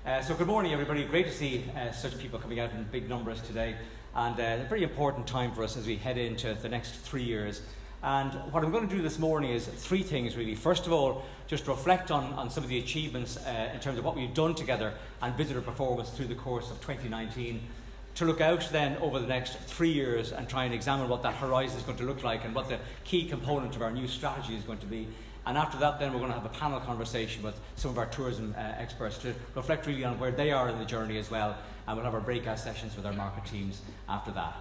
So good morning everybody, great to see such people coming out in big numbers today, and a very important time for us as we head into the next 3 years. And what I'm going to do this morning is three things really. First of all, just reflect on some of the achievements in terms of what we've done together and visitor performance through the course of 2019. To look out then over the next 3 years and try and examine what that horizon is going to look like and what the key component of our new strategy is going to be. And after that then we're going to have a panel conversation with some of our tourism experts to reflect really on where they are in the journey as well, and we'll have our breakout sessions with our market teams after that.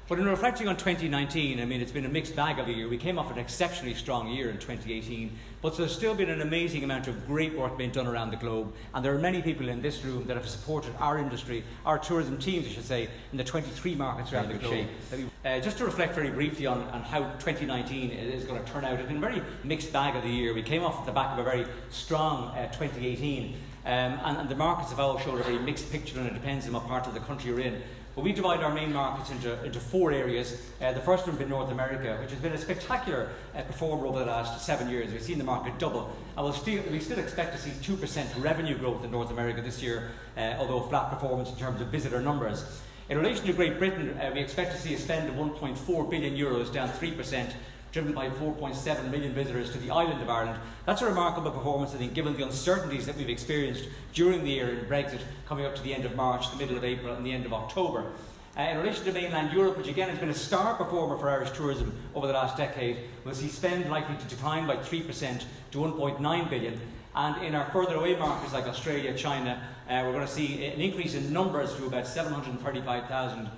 But in reflecting on 2019, I mean, it's been a mixed bag of a year. We came off an exceptionally strong year in 2018, but there's still been an amazing amount of great work being done around the globe, and there are many people in this room that have supported our industry, our tourism teams I should say, in the 23 markets around the globe. Just to reflect very briefly on how 2019 is going to turn out, it's been a very mixed bag of the year. We came off at the back of a very strong 2018, and the markets have all showed a very mixed picture, and it depends on what part of the country you're in. But we divide our main markets into four areas. The first one being North America, which has been a spectacular performer over the last 7 years. We've seen the market double, and we still expect to see 2% revenue growth in North America this year, although flat performance in terms of visitor numbers. In relation to Great Britain, we expect to see a spend of €1.4 billion, down 3%, driven by 4.7 million visitors to the island of Ireland. That's a remarkable performance, I think, given the uncertainties that we've experienced during the year in Brexit, coming up to the end of March, the middle of April and the end of October. In relation to mainland Europe, which again has been a star performer for Irish tourism over the last decade, we'll see spend likely to decline by 3% to 1.9 billion. And in our further away markets like Australia, China, we're going to see an increase in numbers to about 735,000,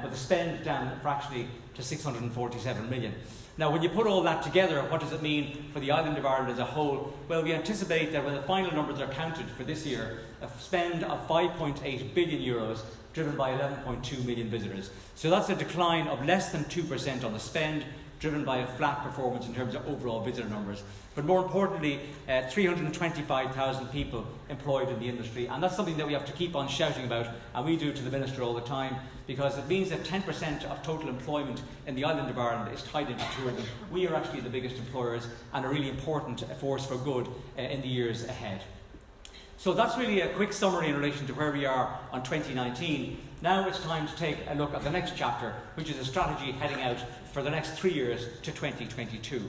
but the spend down fractionally to 647 million. Now, when you put all that together, what does it mean for the island of Ireland as a whole? Well, we anticipate that when the final numbers are counted for this year, a spend of €5.8 billion, driven by 11.2 million visitors. So that's a decline of less than 2% on the spend, driven by a flat performance in terms of overall visitor numbers. But more importantly, 325,000 people employed in the industry, and that's something that we have to keep on shouting about, and we do to the Minister all the time, because it means that 10% of total employment in the island of Ireland is tied into tourism. We are actually the biggest employers and a really important force for good in the years ahead. So that's really a quick summary in relation to where we are on 2019. Now it's time to take a look at the next chapter, which is a strategy heading out for the next 3 years to 2022.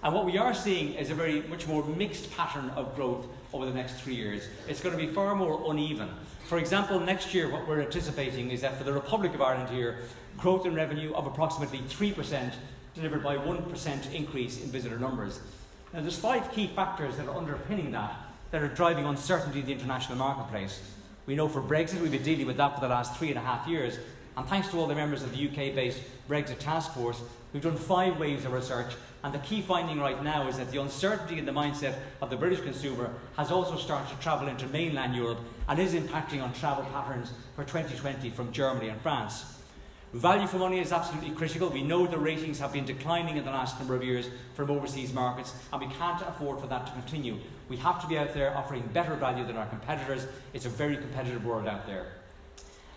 And what we are seeing is a very much more mixed pattern of growth over the next 3 years. It's going to be far more uneven. For example, next year what we're anticipating is that for the Republic of Ireland here, growth in revenue of approximately 3%, delivered by 1% increase in visitor numbers. Now there's 5 key factors that are underpinning that are driving uncertainty in the international marketplace. We know for Brexit, we've been dealing with that for the last 3.5 years, and thanks to all the members of the UK-based Brexit task force, we've done 5 waves of research, and the key finding right now is that the uncertainty in the mindset of the British consumer has also started to travel into mainland Europe and is impacting on travel patterns for 2020 from Germany and France. Value for money is absolutely critical. We know the ratings have been declining in the last number of years from overseas markets, and we can't afford for that to continue. We have to be out there offering better value than our competitors. It's a very competitive world out there.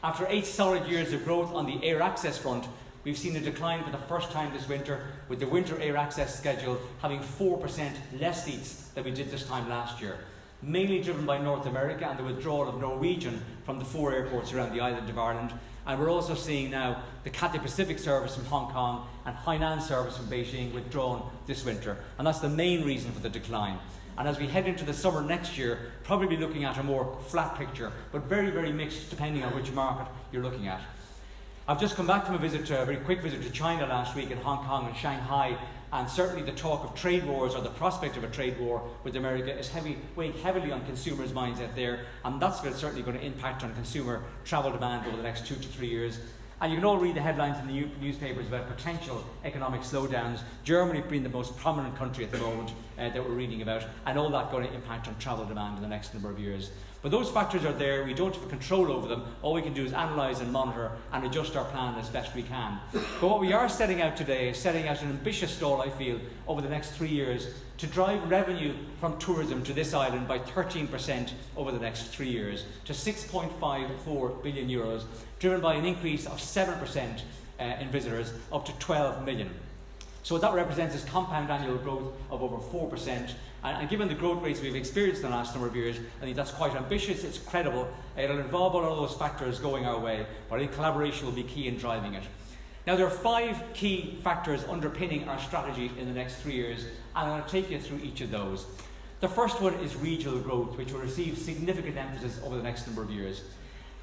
After 8 solid years of growth on the air access front, we've seen a decline for the first time this winter, with the winter air access schedule having 4% less seats than we did this time last year, mainly driven by North America and the withdrawal of Norwegian from the 4 airports around the island of Ireland. And we're also seeing now the Cathay Pacific service from Hong Kong and Hainan service from Beijing withdrawn this winter, and that's the main reason for the decline. And as we head into the summer next year, probably looking at a more flat picture, but very, very mixed depending on which market you're looking at. I've just come back from a very quick visit to China last week in Hong Kong and Shanghai, and certainly the talk of trade wars or the prospect of a trade war with America is weighing heavily on consumers' minds out there, and that's certainly going to impact on consumer travel demand over the next 2 to 3 years. And you can all read the headlines in the newspapers about potential economic slowdowns, Germany being the most prominent country at the moment that we're reading about, and all that going to impact on travel demand in the next number of years. But those factors are there, we don't have control over them. All we can do is analyse and monitor and adjust our plan as best we can. But what we are setting out today is setting out an ambitious stall, I feel, over the next 3 years to drive revenue from tourism to this island by 13% over the next 3 years to €6.54 billion, driven by an increase of 7% in visitors up to 12 million. So what that represents is compound annual growth of over 4%. And given the growth rates we've experienced in the last number of years, I think that's quite ambitious, it's credible. It'll involve all of those factors going our way, but I think collaboration will be key in driving it. Now, there are 5 key factors underpinning our strategy in the next 3 years, and I'm going to take you through each of those. The first one is regional growth, which will receive significant emphasis over the next number of years.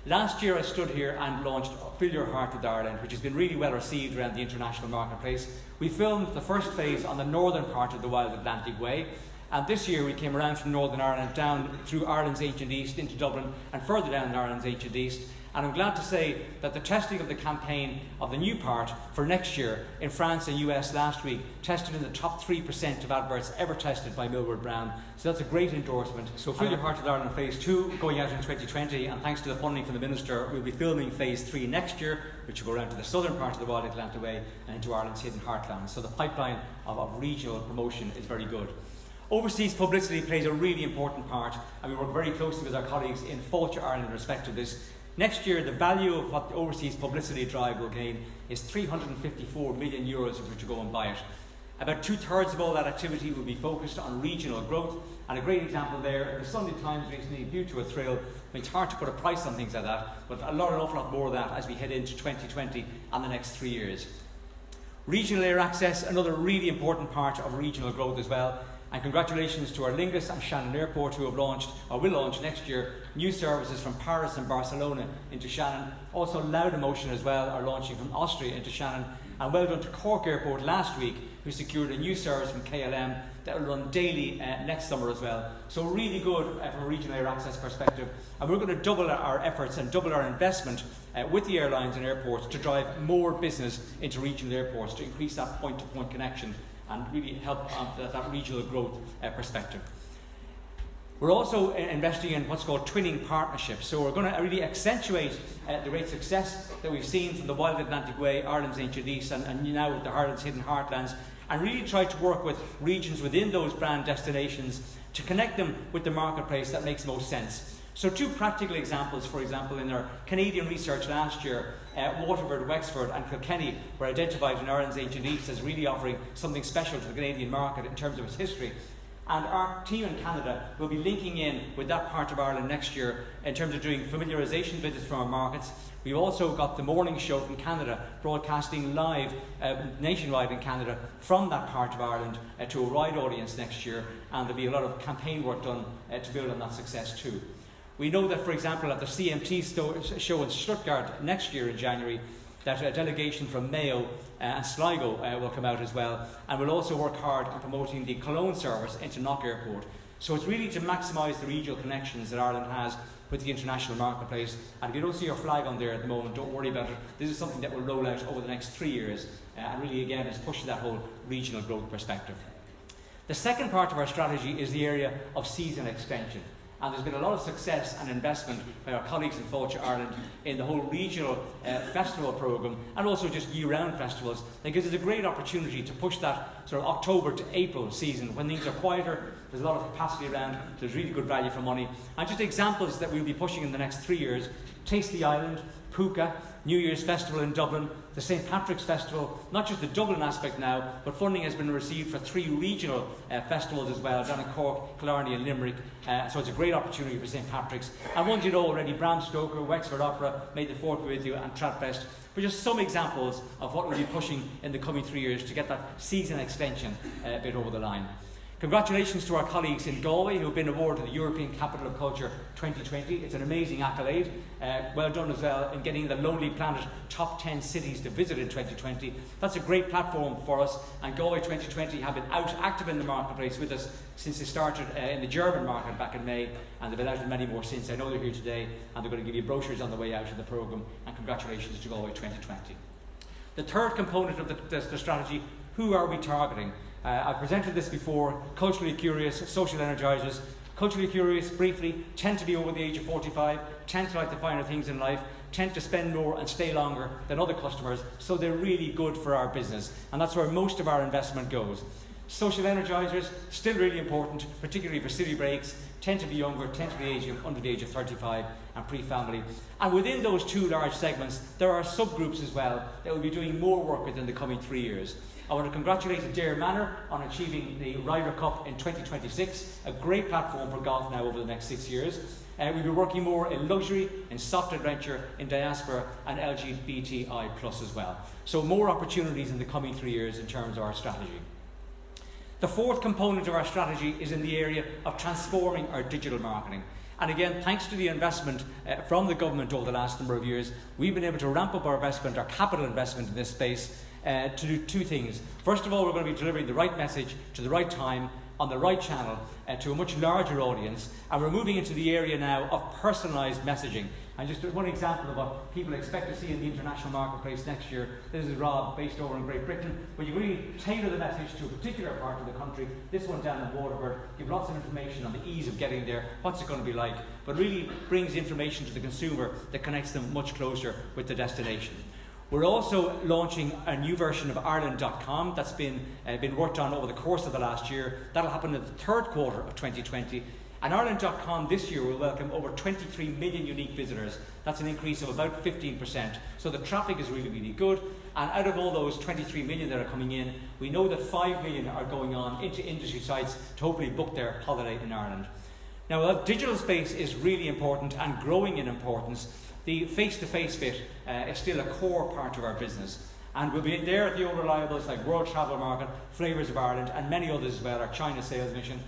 Last year I stood here and launched Fill Your Heart with Ireland, which has been really well received around the international marketplace. We filmed the first phase on the northern part of the Wild Atlantic Way, and this year we came around from Northern Ireland down through Ireland's ancient east into Dublin and further down in Ireland's ancient east. And I'm glad to say that the testing of the campaign of the new part for next year in France and US last week tested in the top 3% of adverts ever tested by Millward Brown. So that's a great endorsement. So Fill Your Heart with Ireland Phase 2 going out in 2020, and thanks to the funding from the Minister, we'll be filming Phase 3 next year, which will go around to the southern part of the Wild Atlantic Way and into Ireland's hidden heartlands. So the pipeline of regional promotion is very good. Overseas publicity plays a really important part, and we work very closely with our colleagues in Fáilte Ireland in respect of this. Next year, the value of what the overseas publicity drive will gain is €354 million if we were to go and buy it. About 2/3 of all that activity will be focused on regional growth, and a great example there, the Sunday Times recently, View to a Thrill. I mean, it's hard to put a price on things like that, but an awful lot more of that as we head into 2020 and the next 3 years. Regional air access, another really important part of regional growth as well. And congratulations to our Lingus and Shannon Airport, who have launched, or will launch next year, new services from Paris and Barcelona into Shannon. Also Laudamotion as well are launching from Austria into Shannon. And well done to Cork Airport last week, who secured a new service from KLM that will run daily next summer as well. So really good from a regional air access perspective. And we're going to double our efforts and double our investment with the airlines and airports to drive more business into regional airports to increase that point-to-point connection and really help on that regional growth perspective. We're also investing in what's called twinning partnerships. So we're going to really accentuate the great success that we've seen from the Wild Atlantic Way, Ireland's ancient east, and now with the Ireland's hidden heartlands, and really try to work with regions within those brand destinations to connect them with the marketplace that makes most sense. So 2 practical examples, for example, in our Canadian research last year, Waterford, Wexford and Kilkenny were identified in Ireland's ancient east as really offering something special to the Canadian market in terms of its history. And our team in Canada will be linking in with that part of Ireland next year in terms of doing familiarisation visits from our markets. We've also got the morning show from Canada broadcasting live nationwide in Canada from that part of Ireland to a wide audience next year, and there'll be a lot of campaign work done to build on that success too. We know that, for example, at the CMT show in Stuttgart next year in January, that a delegation from Mayo and Sligo will come out as well, and we'll also work hard on promoting the Cologne service into Knock Airport. So it's really to maximise the regional connections that Ireland has with the international marketplace. And if you don't see our flag on there at the moment, don't worry about it. This is something that will roll out over the next 3 years, and really again is pushing that whole regional growth perspective. The second part of our strategy is the area of season extension. And there's been a lot of success and investment by our colleagues in Fáilte Ireland in the whole regional festival programme, and also just year-round festivals. That gives us a great opportunity to push that sort of October to April season when things are quieter, there's a lot of capacity around, there's really good value for money. And just examples that we'll be pushing in the next 3 years: Taste the Island, Puka, New Year's Festival in Dublin, the St Patrick's Festival, not just the Dublin aspect now, but funding has been received for 3 regional festivals as well, down in Cork, Killarney and Limerick. So it's a great opportunity for St Patrick's. And ones you know already, Bram Stoker, Wexford Opera, May the 4th be with you, and Tradfest. But just some examples of what we'll be pushing in the coming 3 years to get that season extension a bit over the line. Congratulations to our colleagues in Galway who have been awarded the European Capital of Culture 2020. It's an amazing accolade. Well done as well in getting the Lonely Planet top 10 cities to visit in 2020. That's a great platform for us, and Galway 2020 have been out active in the marketplace with us since they started in the German market back in May, and they've been out in many more since. I know they're here today, and they're going to give you brochures on the way out of the programme, and congratulations to Galway 2020. The third component of the strategy: who are we targeting? I've presented this before. Culturally curious, social energisers. Culturally curious, briefly, tend to be over the age of 45, tend to like the finer things in life, tend to spend more and stay longer than other customers, so they're really good for our business, and that's where most of our investment goes. Social energisers, still really important, particularly for city breaks, tend to be younger, tend to be under the age of 35 and pre-family. And within those two large segments, there are subgroups as well that will be doing more work within the coming 3 years. I want to congratulate Adair Manor on achieving the Ryder Cup in 2026, a great platform for golf now over the next 6 years. We'll be working more in luxury, in soft adventure, in diaspora and LGBTI plus as well. So more opportunities in the coming 3 years in terms of our strategy. The fourth component of our strategy is in the area of transforming our digital marketing. And again, thanks to the investment from the government over the last number of years, we've been able to ramp up our investment, our capital investment in this space, to do two things. First of all, we're going to be delivering the right message to the right time, on the right channel, to a much larger audience. And we're moving into the area now of personalised messaging. And just one example of what people expect to see in the international marketplace next year. This is Rob, based over in Great Britain, where you really tailor the message to a particular part of the country. This one down in Waterford, give lots of information on the ease of getting there, what's it going to be like, but really brings information to the consumer that connects them much closer with the destination. We're also launching a new version of Ireland.com that's been worked on over the course of the last year. That'll happen in the third quarter of 2020. And Ireland.com this year will welcome over 23 million unique visitors. That's an increase of about 15%. So the traffic is really, really good. And out of all those 23 million that are coming in, we know that 5 million are going on into industry sites to hopefully book their holiday in Ireland. Now, the digital space is really important and growing in importance. The face-to-face bit is still a core part of our business. And we'll be there at the old reliables like World Travel Market, Flavours of Ireland, and many others as well, our China sales mission.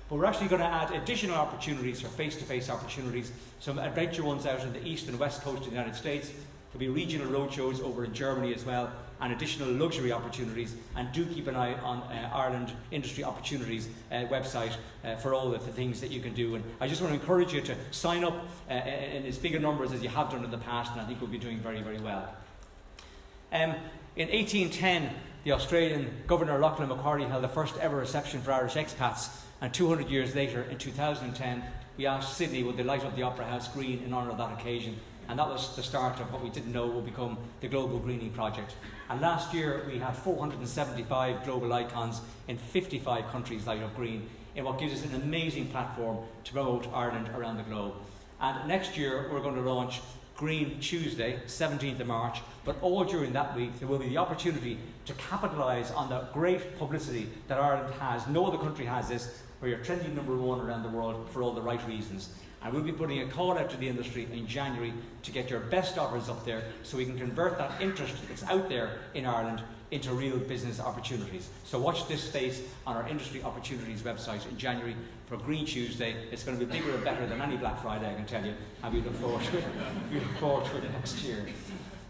But we're actually going to add additional opportunities for face-to-face opportunities, some adventure ones out in the east and west coast of the United States. There'll be regional roadshows over in Germany as well, and additional luxury opportunities. And do keep an eye on Ireland Industry Opportunities website for all of the things that you can do. And I just want to encourage you to sign up in as big a numbers as you have done in the past, and I think we'll be doing very, very well. In 1810, the Australian Governor Lachlan Macquarie held the first ever reception for Irish expats. And 200 years later, in 2010, we asked Sydney would they light up the Opera House green in honour of that occasion. And that was the start of what we didn't know would become the Global Greenie project. And last year, we had 475 global icons in 55 countries light up green, in what gives us an amazing platform to promote Ireland around the globe. And next year, we're going to launch Green Tuesday, 17th of March, but all during that week there will be the opportunity to capitalise on the great publicity that Ireland has. No other country has this, where you're trending #1 around the world for all the right reasons. And we'll be putting a call out to the industry in January to get your best offers up there so we can convert that interest that's out there in Ireland into real business opportunities. So watch this space on our Industry Opportunities website in January for Green Tuesday. It's going to be bigger and better than any Black Friday, I can tell you, and we look forward to it. We look forward to it next year.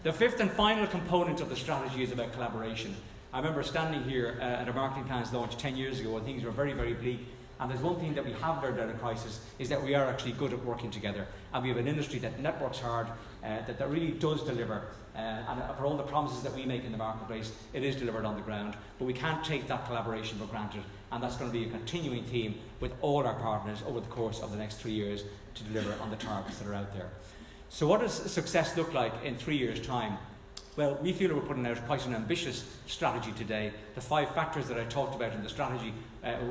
The fifth and final component of the strategy is about collaboration. I remember standing here at a marketing plans launch 10 years ago and things were very, very bleak. And there's one thing that we have learned out of crisis is that we are actually good at working together. And we have an industry that networks hard, that really does deliver. And for all the promises that we make in the marketplace, it is delivered on the ground. But we can't take that collaboration for granted. And that's going to be a continuing theme with all our partners over the course of the next 3 years to deliver on the targets that are out there. So what does success look like in 3 years' time? Well, we feel we're putting out quite an ambitious strategy today. The 5 factors that I talked about in the strategy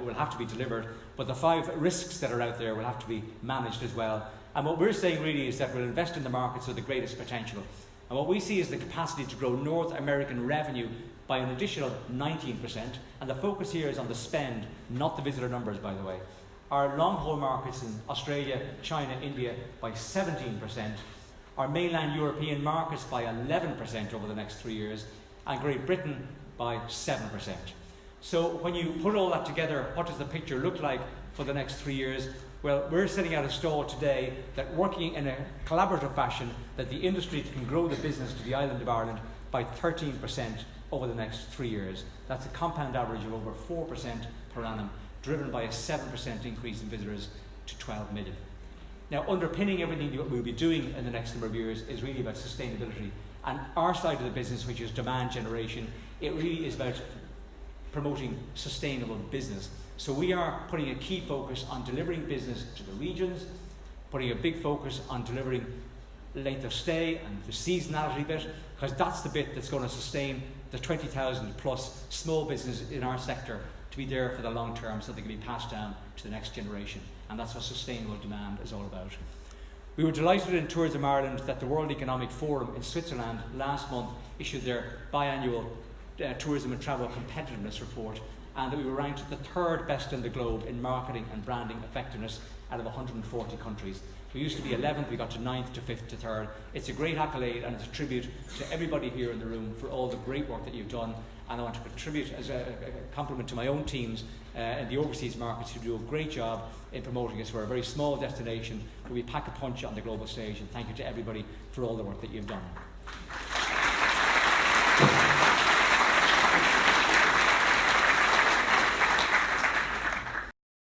will have to be delivered, but the 5 risks that are out there will have to be managed as well. And what we're saying really is that we'll invest in the markets with the greatest potential. And what we see is the capacity to grow North American revenue by an additional 19%. And the focus here is on the spend, not the visitor numbers, by the way. Our long-haul markets in Australia, China, India by 17%. Our mainland European markets by 11% over the next 3 years, and Great Britain by 7%. So when you put all that together, what does the picture look like for the next 3 years? Well, we're setting out a stall today that, working in a collaborative fashion, that the industry can grow the business to the island of Ireland by 13% over the next 3 years. That's a compound average of over 4% per annum, driven by a 7% increase in visitors to 12 million. Now, underpinning everything that we'll be doing in the next number of years is really about sustainability. And our side of the business, which is demand generation, it really is about promoting sustainable business. So we are putting a key focus on delivering business to the regions, putting a big focus on delivering length of stay and the seasonality bit, because that's the bit that's going to sustain the 20,000 plus small businesses in our sector to be there for the long term so they can be passed down to the next generation. And that's what sustainable demand is all about. We were delighted in Tourism Ireland that the World Economic Forum in Switzerland last month issued their biannual Tourism and Travel Competitiveness Report, and that we were ranked the 3rd best in the globe in marketing and branding effectiveness out of 140 countries. We used to be 11th, we got to 9th, to 5th, to 3rd. It's a great accolade, and it's a tribute to everybody here in the room for all the great work that you've done. And I want to contribute as a compliment to my own teams in the overseas markets who do a great job in promoting us. We're a very small destination, but we pack a punch on the global stage, and thank you to everybody for all the work that you've done.